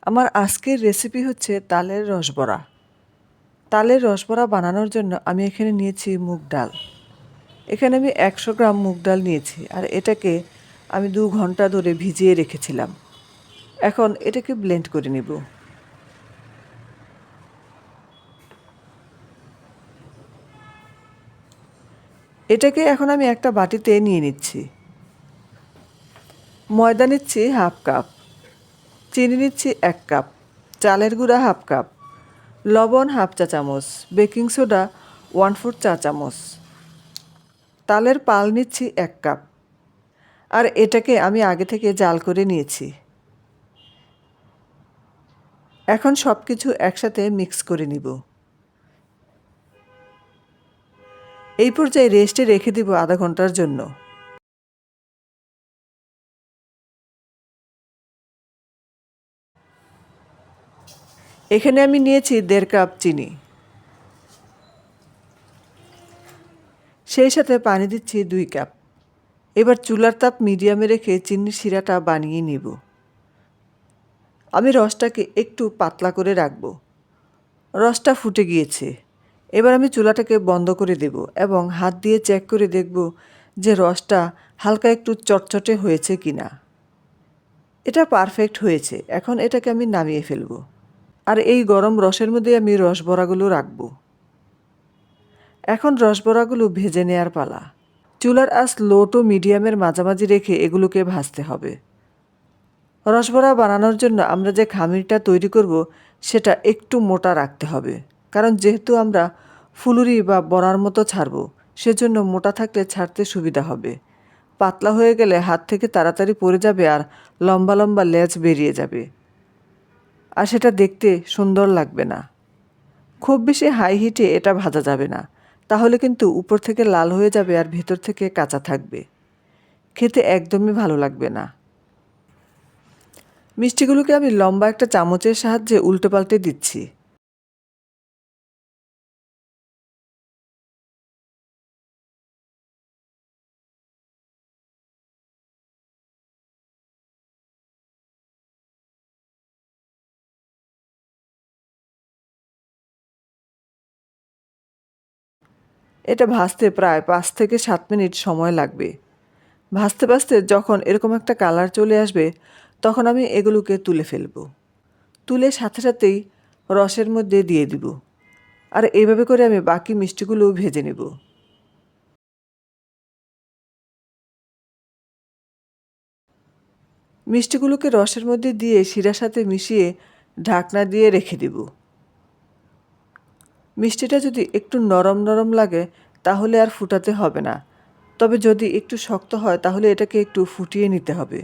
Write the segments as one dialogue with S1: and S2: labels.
S1: আমার আজকের রেসিপি হচ্ছে তালের রসবড়া। তালের রসবড়া বানানোর জন্য আমি এখানে নিয়েছি মুগ ডাল। এখানে আমি 100 গ্রাম মুগ ডাল নিয়েছি আর এটাকে আমি 2 ঘন্টা ধরে ভিজিয়ে রেখেছিলাম। এখন এটাকে ব্লেন্ড করে নেব। এটাকে এখন আমি একটা বাটিতে নিয়ে নিচ্ছি। ময়দা নিচ্ছি হাফ কাপ, চিনি নিচ্ছি 1 কাপ, চালের গুঁড়া হাফ কাপ, লবণ হাফ চা চামচ, বেকিং সোডা 1/4 চা চামচ, তালের পাল নিচ্ছি 1 কাপ। আর এটাকে আমি আগে থেকে জাল করে নিয়েছি। এখন সব কিছু একসাথে মিক্স করে নিব। এই পর্যায়ে রেস্টে রেখে দিব আধা ঘন্টার জন্য। এখানে আমি নিয়েছি 1.5 কাপ চিনি, সেই সাথে পানি দিচ্ছি 2 কাপ। এবার চুলার তাপ মিডিয়ামে রেখে চিনির শিরাটা বানিয়ে নিব। আমি রসটাকে একটু পাতলা করে রাখব। রসটা ফুটে গিয়েছে। এবার আমি চুলাটাকে বন্ধ করে দেব এবং হাত দিয়ে চেক করে দেখব যে রসটা হালকা একটু চটচটে হয়েছে কিনা। এটা পারফেক্ট হয়েছে। এখন এটাকে আমি নামিয়ে ফেলব। আর এই গরম রসের মধ্যে আমি রসবড়াগুলো রাখব। এখন রসবড়াগুলো ভেজে নেয়ার পালা। চুলার আঁচ লো টু মিডিয়ামের মাঝামাঝি রেখে এগুলোকে ভাজতে হবে। রসবড়া বানানোর জন্য আমরা যে খামিরটা তৈরি করব সেটা একটু মোটা রাখতে হবে, কারণ যেহেতু আমরা ফুলুরি বা বড়ার মতো ছাড়ব, সেজন্য মোটা থাকলে ছাড়তে সুবিধা হবে। পাতলা হয়ে গেলে হাত থেকে তাড়াতাড়ি পড়ে যাবে আর লম্বা লম্বা লেজ বেরিয়ে যাবে, আর সেটা দেখতে সুন্দর লাগবে না। খুব বেশি হাই হিটে এটা ভাজা যাবে না, তাহলে কিন্তু উপর থেকে লাল হয়ে যাবে আর ভেতর থেকে কাঁচা থাকবে। খেতে একদমই ভালো লাগবে না। মিষ্টিগুলোকে আমি লম্বা একটা চামচের সাহায্যে উল্টে পাল্টে দিচ্ছি। এটা ভাজতে প্রায় 5 থেকে 7 মিনিট সময় লাগবে। ভাজতে ভাজতে যখন এরকম একটা কালার চলে আসবে, তখন আমি এগুলোকে তুলে ফেলব। তুলে সাথে সাথেই রসের মধ্যে দিয়ে দিব। আর এইভাবে করে আমি বাকি মিষ্টিগুলোও ভেজে নেব। মিষ্টিগুলোকে রসের মধ্যে দিয়ে শিরার সাথে মিশিয়ে ঢাকনা দিয়ে রেখে দেব। মিষ্টিটা যদি একটু নরম নরম লাগে তাহলে আর ফুটাতে হবে না, তবে যদি একটু শক্ত হয় তাহলে এটাকে একটু ফুটিয়ে নিতে হবে।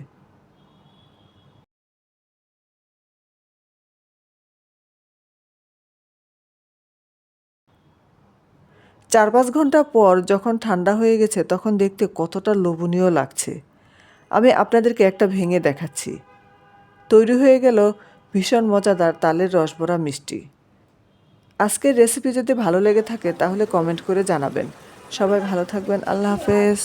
S1: 4-5 ঘন্টা পর যখন ঠান্ডা হয়ে গেছে তখন দেখতে কতটা লোভনীয় লাগছে। আমি আপনাদেরকে একটা ভেঙে দেখাচ্ছি। তৈরি হয়ে গেল ভীষণ মজাদার তালের রসবড়া মিষ্টি। আজকের রেসিপি যদি ভালো লেগে থাকে তাহলে কমেন্ট করে জানাবেন। সবাই ভালো থাকবেন। আল্লাহ হাফেজ।